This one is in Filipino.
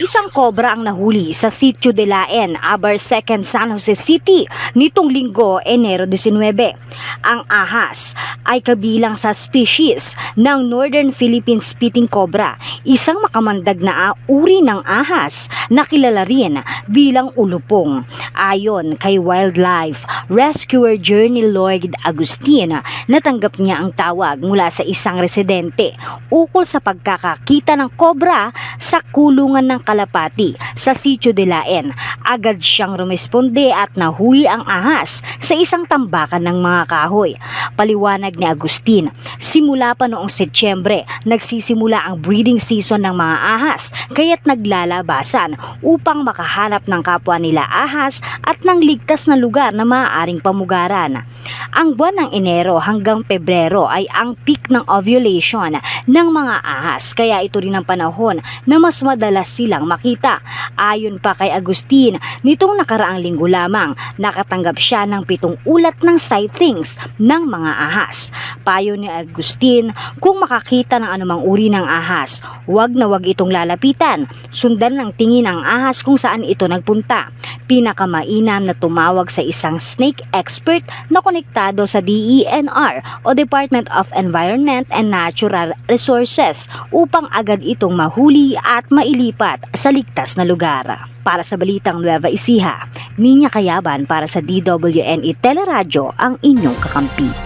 Isang kobra ang nahuli sa Sitio de Laen, Abar 2nd, San Jose City nitong linggo, Enero 19. Ang ahas ay kabilang sa species ng Northern Philippine Spitting Cobra, isang makamandag na uri ng ahas na kilala rin bilang ulupong. Ayon kay Wildlife Rescuer Journey Lloyd Agustin, natanggap niya ang tawag mula sa isang residente ukol sa pagkakakita ng kobra sa kulungan ng kalapati sa Sitio de Laen. Agad siyang rumesponde at nahuli ang ahas sa isang tambakan ng mga kahoy. Paliwanag ni Agustin, simula pa noong Setyembre, nagsisimula ang breeding season ng mga ahas, kaya't naglalabasan upang makahanap ng kapwa nila ahas at ng ligtas na lugar na maaaring pamugaran. Ang buwan ng Enero hanggang Pebrero ay ang peak ng ovulation ng mga ahas, kaya ito rin ang panahon na mas madalas silang makita. Ayon pa kay Agustin, nitong nakaraang linggo lamang nakatanggap siya ng 7 ulat ng sightings ng mga ahas. Payo ni Agustin, kung makakita ng anumang uri ng ahas, huwag na huwag itong lalapitan. Sundan ng tingin ang ahas kung saan ito nagpunta. Pinakamainam na tumawag sa isang snake expert na konektado sa DENR o Department of Environment and Natural Resources upang agad itong mahuli at mailipat sa ligtas na lugar. Para sa Balitang Nueva Ecija, Ninya Kayaban para sa DWNE Teleradyo, ang inyong kakampi.